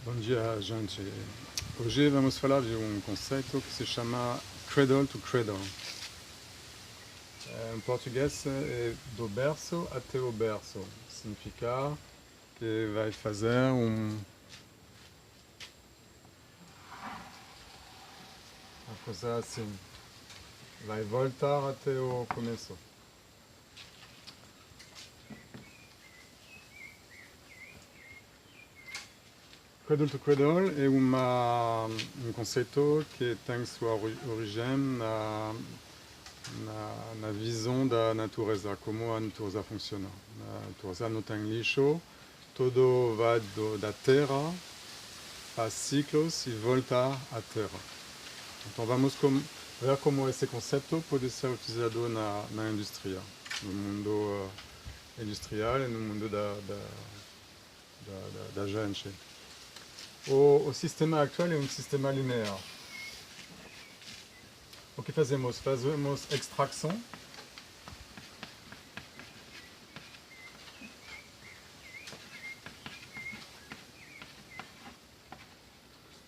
Bom dia, gente. Hoje vamos falar de um conceito que se chama cradle to cradle. Em português é do berço até o berço. Significa que vai fazer uma coisa assim. Vai voltar até o começo. Cradle to Cradle é um conceito que tem sua origem na visão da natureza, como a natureza funciona. A natureza não tem lixo, tudo vai da terra, faz ciclos e volta à terra. Então vamos ver como esse conceito pode ser utilizado na indústria, no mundo industrial e no mundo da gente. O sistema actual é um sistema linear. O que fazemos? Fazemos extração.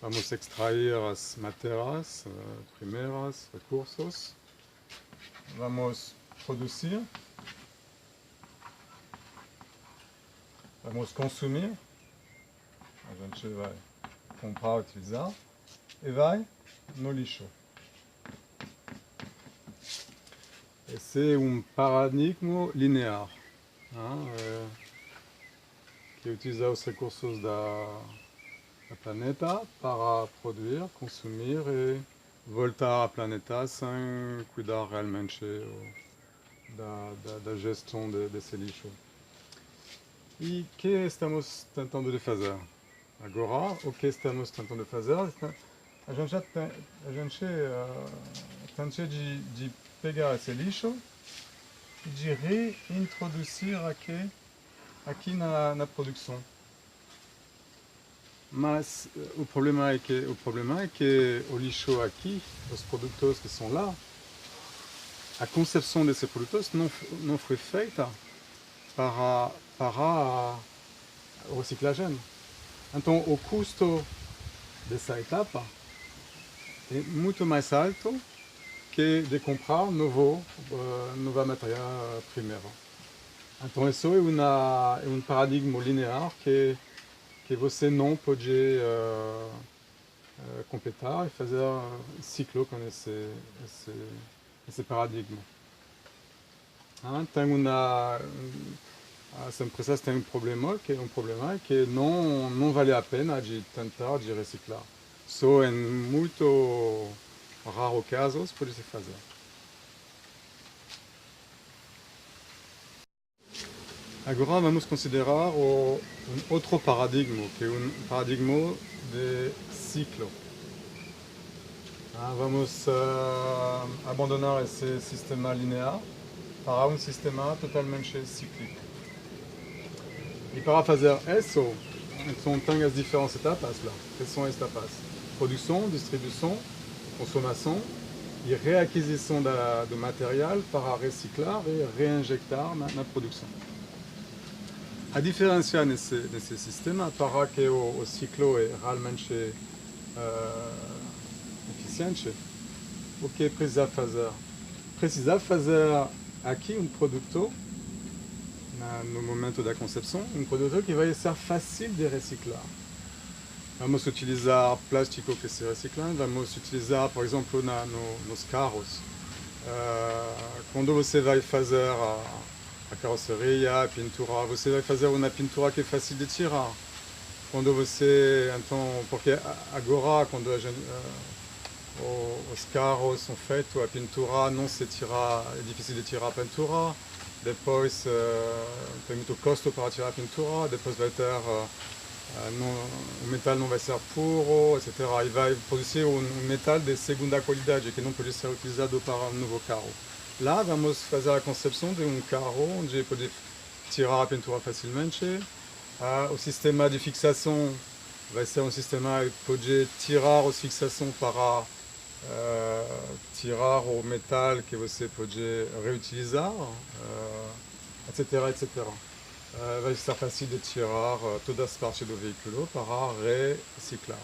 Vamos extrair as matérias primeiras, recursos. Vamos produzir. Vamos consumir. A gente vai comprar, utilizar. E vai no lixo. Esse é um paradigma linear, que utiliza os recursos da planeta para produzir, consumir e voltar à planeta sem cuidar realmente da gestão desse lixo. E o que estamos tentando de fazer? Agora, o que estamos tentando de fazer? A gente tenta de pegar esse lixo e de reintroduzir aqui na produção. Mas o problema é que o lixo aqui, os produtos que são lá, a concepção desses produtos não foi feita para a reciclagem. Então o custo dessa etapa é muito mais alto que de comprar nova matéria-prima. Então isso é um paradigma linear que você não pode completar e fazer ciclo com esse paradigma. As empresas têm um problema que não vale a pena de tentar de reciclar. Só em muito raros casos pode se fazer. Agora vamos considerar outro paradigma, que é um paradigma de ciclo. Vamos abandonar esse sistema linear para um sistema totalmente cíclico. E para fazer isso, então tem as diferentes etapas lá. Quais são as etapas? Produção, distribuição, consomação e reaquisição do material para reciclar e reinjectar na produção. A diferença nesse sistema, para que o ciclo é realmente eficiente, o que precisa fazer? Precisa fazer aqui um produto, no momento da concepção, um produto que vai ser fácil de reciclar. Vamos utilizar plástico que se recicla, vamos utilizar, por exemplo, nos carros. Quando você vai fazer a carroceria, a pintura, você vai fazer uma pintura que é fácil de tirar. Quando você, então, porque agora, quando os carros são feitos, a pintura não se tira, é difícil de tirar a pintura. Depois tem muito custo para tirar a pintura, depois vai ter o metal não vai ser puro, etc. E vai produzir um metal de segunda qualidade que não pode ser utilizado para um novo carro. Lá vamos fazer a concepção de um carro onde pode tirar a pintura facilmente. O sistema de fixação vai ser um sistema que pode tirar as fixações para tirar o metal que você pode reutilizar, etc, etc. vai ser fácil de tirar todas as partes do veículo para reciclar.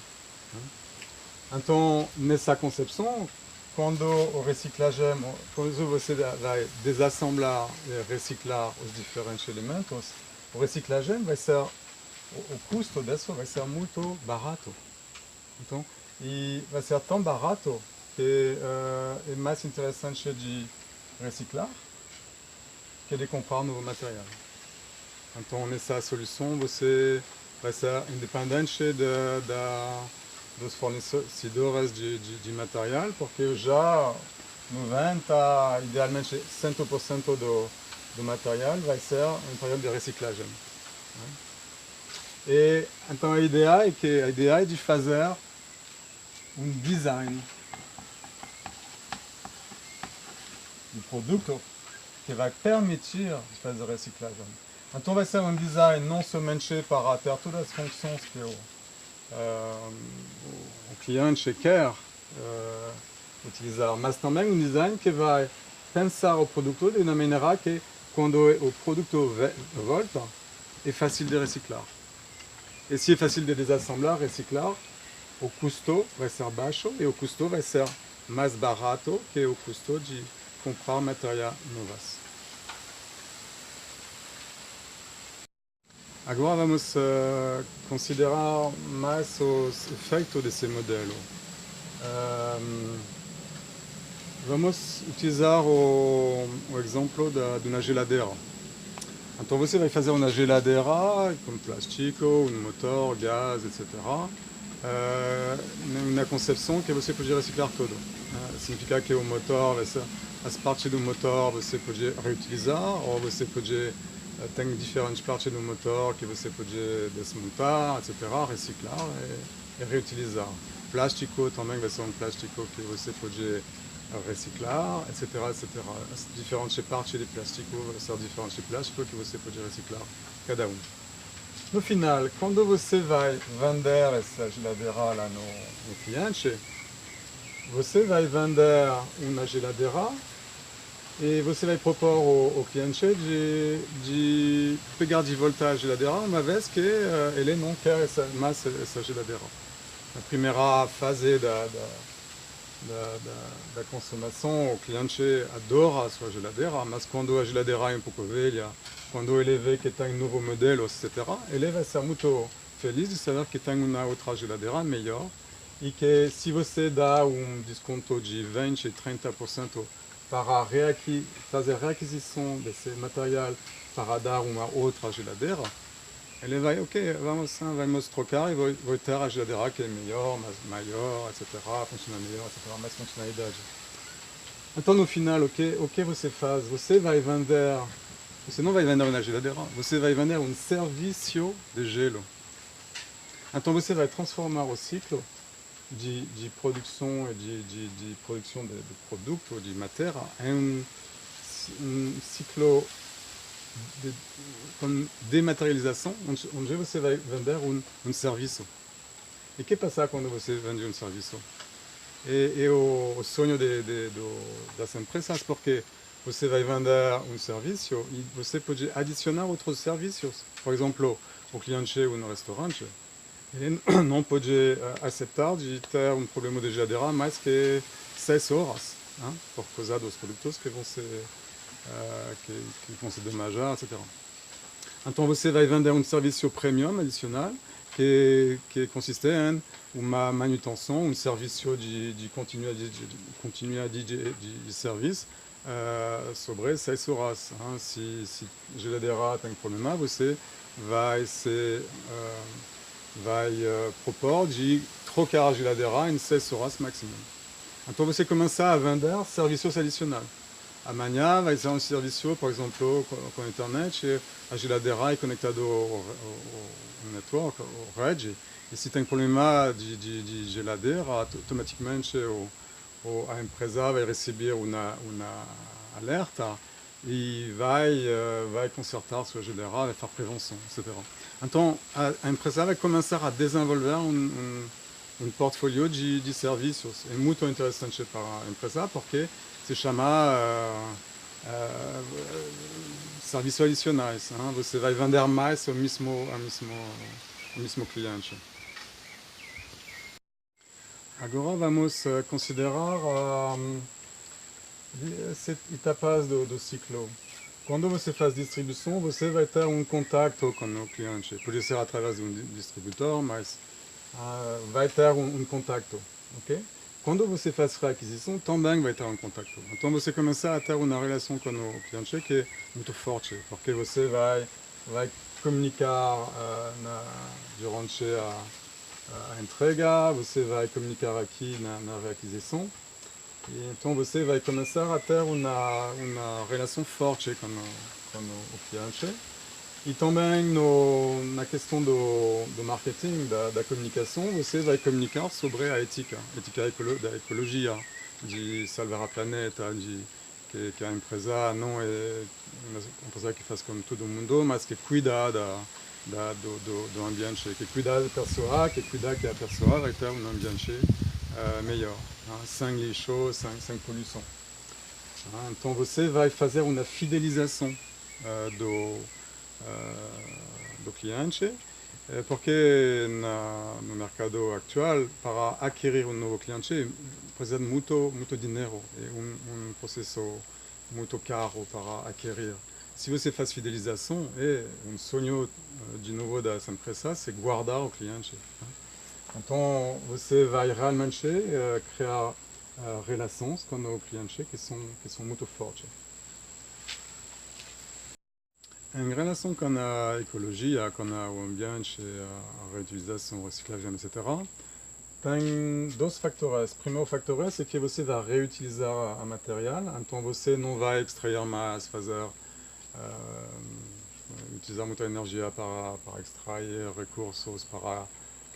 Então, nessa concepção, quando o reciclagem, quando você vai desassemblar e reciclar os diferentes elementos, o reciclagem vai ser, o custo disso vai ser muito barato. Então, e vai ser tão barato que é mais interessante de reciclar que de comprar novo material. Então, nessa solução, você vai ser independente dos fornecedores de material, porque já 90, idealmente 100% do material vai ser material de reciclagem. E então a ideia é de fazer um design do produto que vai permitir de fazer reciclagem. Então vai ser um design não somente para ter todas as funções que o cliente quer utilizar, mas também um design que vai pensar o produto de uma maneira que quando o produto volta é fácil de reciclar. E se é fácil de desassemblar, reciclar, o custo vai ser baixo e o custo vai ser mais barato que o custo de comprar material novas. Agora vamos considerar mais os efeitos desse modelo. Vamos utilizar o exemplo de uma geladeira. Então você vai fazer uma geladeira com plástico, um motor, gás, etc. Na concepção que você pode reciclar tudo. Significa que o motor, as partes do motor você pode reutilizar, ou você pode tem diferentes partes do motor que você pode desmontar, etc., reciclar e reutilizar. Plástico também vai ser um plástico que você pode reciclar, etc., etc. As diferentes partes de plástico vão ser diferentes plásticos que você pode reciclar, cada um. No final, quando você vai vender essa geladeira lá no cliente, você vai vender uma geladeira e você vai propor ao cliente de pegar de volta a geladeira uma vez que ele não quer mais essa geladeira. Na primeira fase da consumação, o cliente adora a sua geladeira, mas quando a geladeira é um pouco velha, quando ele vê que tem um novo modelo, etc., ele vai ser muito feliz de saber que tem uma outra geladeira melhor e que se você dá um desconto de 20, 30% para fazer requisição desse material para dar uma outra geladeira, ele vai, ok, vamos trocar e vou ter a geladeira que é melhor, maior, etc., funciona melhor, etc., mais funcionalidade. Então, no final, o que você faz? Você não vai vender uma geladeira, você vai vender um serviço de gelo. Então, você vai transformar o ciclo de produção e de produção de produtos, de matéria, em um ciclo com dematerialização, onde você vai vender um serviço. E o que passa quando você vende um serviço? É o sonho das empresas, porque você vai vender um serviço e você pode adicionar outros serviços. Por exemplo, o cliente ou no restaurante, ele não pode aceitar de ter um problema de geladeira mais que 6 horas, por causa dos produtos que vão se damajar, etc. Então você vai vender um serviço premium adicional que consiste em uma manutenção, um serviço de continuidade de serviço sobre 6 horas. Se a geladeira tem problema, você vai propor de trocar a geladeira em 6 horas máximo. Então você começa a vender serviços adicionais. Amanhã vai ser um serviço, por exemplo, com a internet, a geladeira é conectada ao network, ao rede, e se tem problema de geladeira, automaticamente a empresa vai receber uma alerta e vai consertar sua geladeira, vai fazer prevenção, etc. Então, a empresa vai começar a desenvolver um portfólio de serviços. É muito interessante para a empresa, porque se chama serviços adicionais. Você vai vender mais ao mesmo cliente. Agora vamos considerar as etapas do ciclo. Quando você faz distribuição, você vai ter contato com o cliente. Pode ser através de distribuidor, mas vai ter contato. Okay? Quando você faz requisição, também vai ter contato. Então você começa a ter uma relação com o cliente que é muito forte, porque você vai comunicar durante a entrega, você vai comunicar aqui na requisição. E então você vai começar a ter uma relação forte com o cliente. E também na questão do marketing, da comunicação, você vai comunicar sobre a ética da ecologia, de salvar a planeta, que a empresa não é uma empresa que faz como todo mundo, mas que cuida do ambiente, que cuida da pessoa, que cuida que a pessoa vai ter um ambiente melhor, sem lixo, sem poluição. Então você vai fazer uma fidelização do cliente, porque no mercado actual, para adquirir novo cliente, precisa muito dinheiro, é processo muito caro para adquirir. Se você faz fidelização, é sonho de novo das empresas, é guardar o cliente. Então você vai realmente criar relações com o cliente que são muito fortes. Em relação com a ecologia, com o ambiente, a reutilização, reciclagem, etc., tem dois fatores. O primeiro fator é que você vai reutilizar a material, então você não vai extrair mais, utilizar muita energia para extrair recursos, para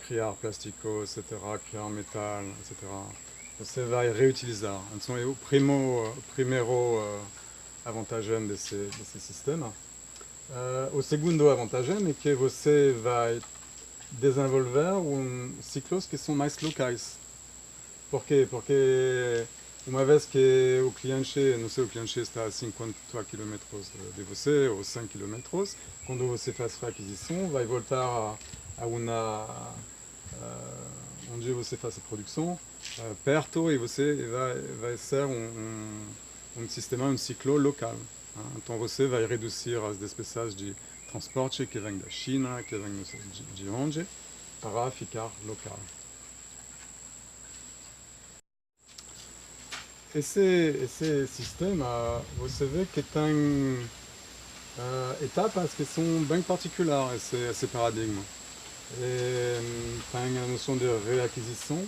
criar plástico, etc., criar metal, etc. Você vai reutilizar. Então é o primeiro vantagem desse sistema. O segundo vantagem é que você vai desenvolver ciclos que são mais locais. Por quê? Porque uma vez que o cliente está a 50 km de você, ou 100 km, quando você faz a aquisição, vai voltar a onde você faz a produção, perto, e você vai ser sistema, um ciclo local. Então você vai reduzir as despesas de transporte que vêm da China, que vêm de onde, para ficar local. Esse sistema, você vê que tem etapas que são bem particulares, esse paradigma. Tem a noção de reaquisição,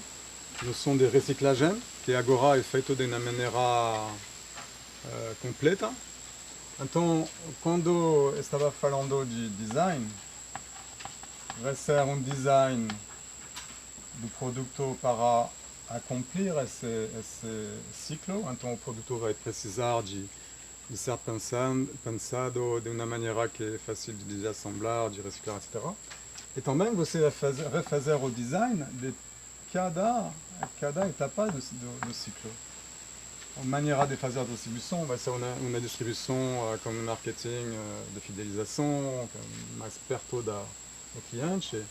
a noção de reciclagem, que agora é feito de uma maneira completa. Então, quando estava falando de design, vai ser design do produto para accomplir esse ciclo. Então, o produto vai precisar de ser pensado de uma maneira que é fácil de desassemblar, de reciclar, etc. E também você vai refazer o design de cada etapa do ciclo. A maneira de fazer a distribuição vai ser uma distribuição com marketing de fidelização, mais perto do cliente.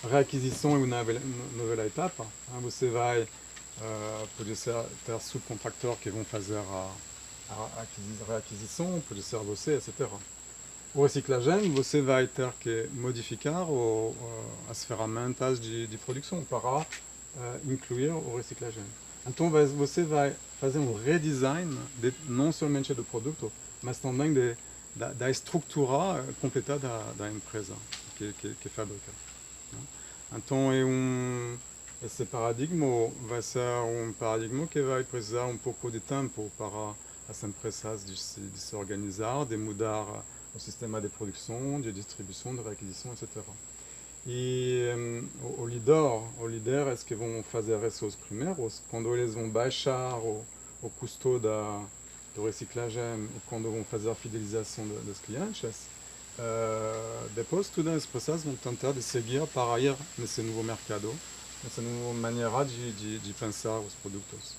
A reaquisição é uma nova etapa. Você vai pode ter subcontractores que vão fazer a reaquisição, pode ser você, etc. O reciclagem, você vai ter que modificar as ferramentas de produção para incluir o reciclagem. Então você vai fazer redesign não somente do produto, mas também da estrutura completa da empresa que fabrica. Então esse paradigma vai ser paradigma que vai precisar pouco de tempo para as empresas de se organizar, de mudar o sistema de produção, de distribuição, de requisição, etc. E o líder é que vão fazer esses primeiros, quando eles vão baixar o custo do reciclagem e quando vão fazer a fidelização dos clientes, depois todas as pessoas vão tentar de seguir para ir nesse novo mercado, nessa nova maneira de pensar os produtos.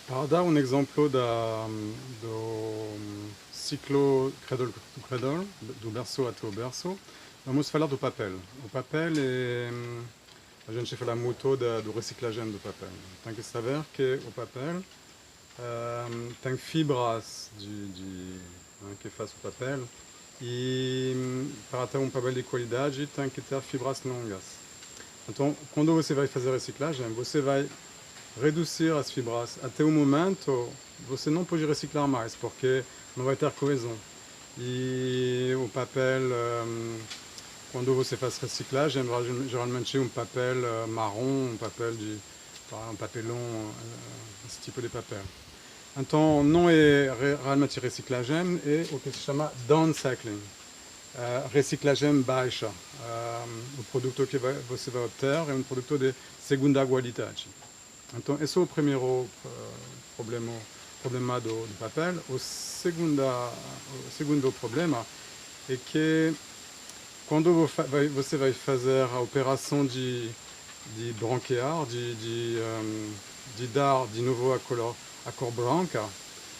Para dar um exemplo do ciclo cradle to cradle, do berço até o berço, vamos falar do papel. O papel é... A gente fala muito do reciclagem do papel. Tem que saber que o papel tem fibras que faz o papel e para ter um papel de qualidade tem que ter fibras longas. Então, quando você vai fazer reciclagem, você vai reduzir as fibras. Até o momento, você não pode reciclar mais, porque não vai ter coesão. E o papel, quando você faz reciclagem, geralmente um papel marrom, um papel um papelão, esse tipo de papel. Então, não é realmente reciclagem, é o que se chama downcycling. Reciclagem baixa. O produto que você vai obter é um produto de segunda qualidade. Então, esse é o primeiro problema do papel. O segundo problema é que quando você vai fazer a operação de branquear, de dar de novo a cor branca,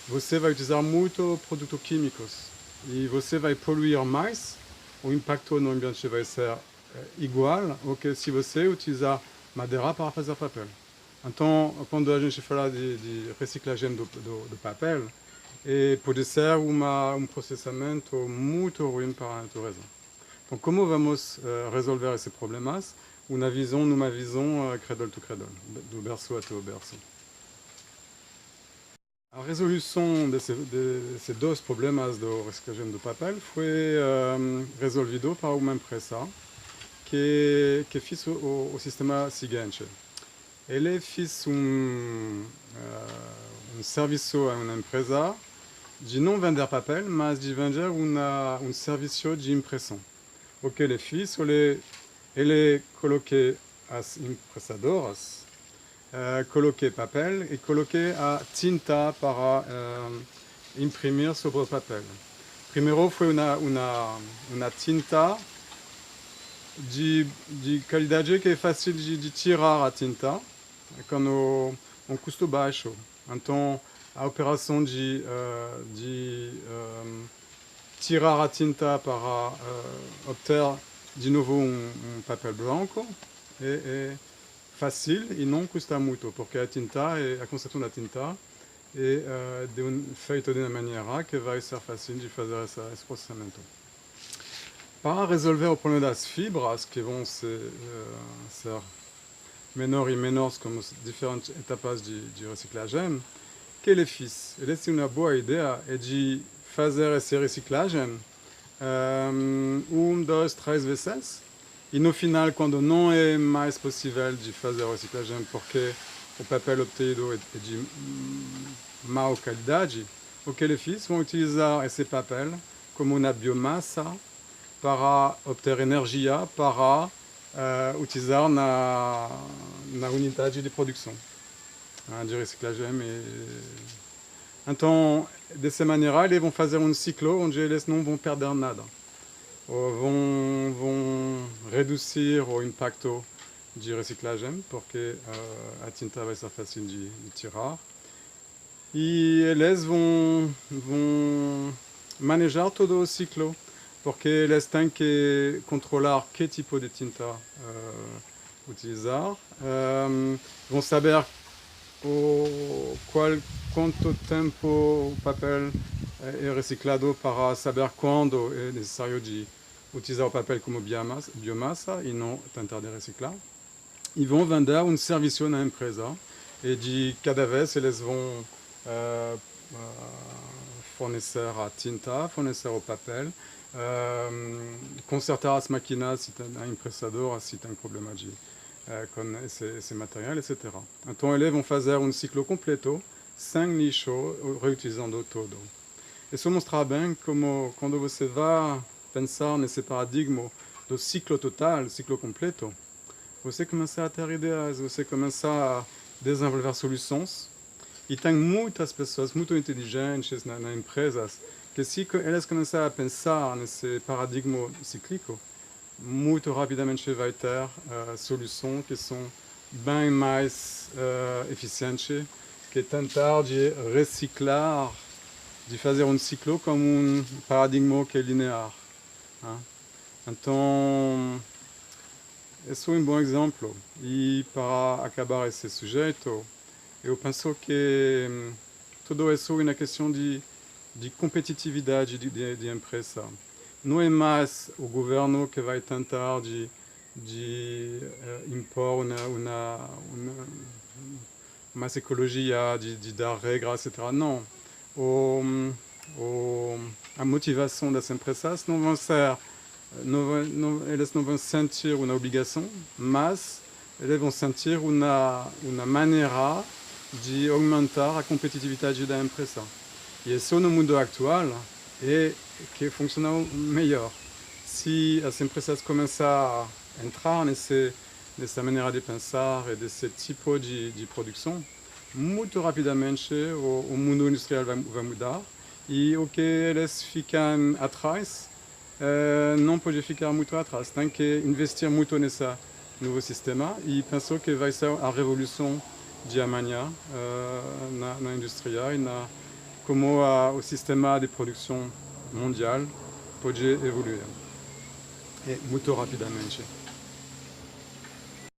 você vai utilizar muito produtos químicos e você vai poluir mais. O impacto no ambiente vai ser igual ao que se você utilizar madeira para fazer papel. Então, quando a gente fala de reciclagem do papel, pode ser um processamento muito ruim para a natureza. Então, como vamos resolver esses problemas? Numa visão cradle to cradle, do berço até o berço. A resolução desses dois problemas do reciclagem do papel foi resolvida para uma empresa que fez o sistema seguinte. Ele fez serviço a uma empresa de não vender papel, mas de vender serviço de impressão. O que ele fez, ele colocou as impressoras, coloquei papel e coloquei a tinta para imprimir sobre o papel. Primeiro foi uma tinta de qualidade que é fácil de tirar a tinta, com um custo baixo. Então, a operação de tirar a tinta para obter de novo papel branco é fácil e não custa muito, porque a concepção da tinta é feita de uma maneira que vai ser fácil de fazer esse processamento. Para resolver o problema das fibras, que vão ser menores e menores como diferentes etapas de reciclagem, que ele fez? Ele tem uma boa ideia de fazer essa reciclagem 2, 3 vezes, e no final, quando não é mais possível de fazer a reciclagem porque o papel obtido é de má qualidade, o que ele fez? Vão utilizar esse papel como uma biomassa para obter energia para utilizar na unidade de produção de reciclagem. Então, dessa maneira, eles vão fazer um ciclo onde eles não vão perder nada. Vão reduzir o impacto de reciclagem, porque a tinta vai ser fácil de tirar. E eles vão manejar todo o ciclo, porque eles têm que controlar que tipo de tinta utilizar. Vão saber quanto tempo o papel é reciclado para saber quando é necessário de utilizar o papel como biomassa e não tentar de reciclar. E vão vender um serviço na empresa e de cada vez eles vão fornecer a tinta, fornecer o papel, consertar as máquinas se tem a impressadora, se tem problema com esse material, etc. Então eles vão fazer um ciclo completo, sem lixo, reutilizando tudo. Isso mostra bem como quando você vai pensar nesse paradigma do ciclo total, ciclo completo, você começa a ter ideias, você começa a desenvolver soluções. E tem muitas pessoas muito inteligentes nas empresas que se elas começam a pensar nesse paradigma cíclico, muito rapidamente vai ter soluções que são bem mais eficientes che tentar di reciclar, di fazer um ciclo como paradigma que é linear. Hein? Então, esse é bom exemplo. E para acabar esse sujeito, eu penso que tudo isso é uma questão de competitividade de empresa. Não é mais o governo que vai tentar impor mais ecologia, de dar regras, etc. Não. A motivação das empresas não vão ser, elas não vão sentir uma obrigação, mas elas vão sentir uma maneira de aumentar a competitividade da empresa. E isso no mundo atual é que funciona melhor. Se as empresas começam a entrar nessa maneira de pensar e desse tipo de produção, muito rapidamente o mundo industrial vai mudar e o que eles ficam atrás não pode ficar muito atrás. Tem que investir muito nesse novo sistema e penso que vai ser a revolução de amanhã na indústria e como o sistema de produção mundial pode evoluir muito rapidamente.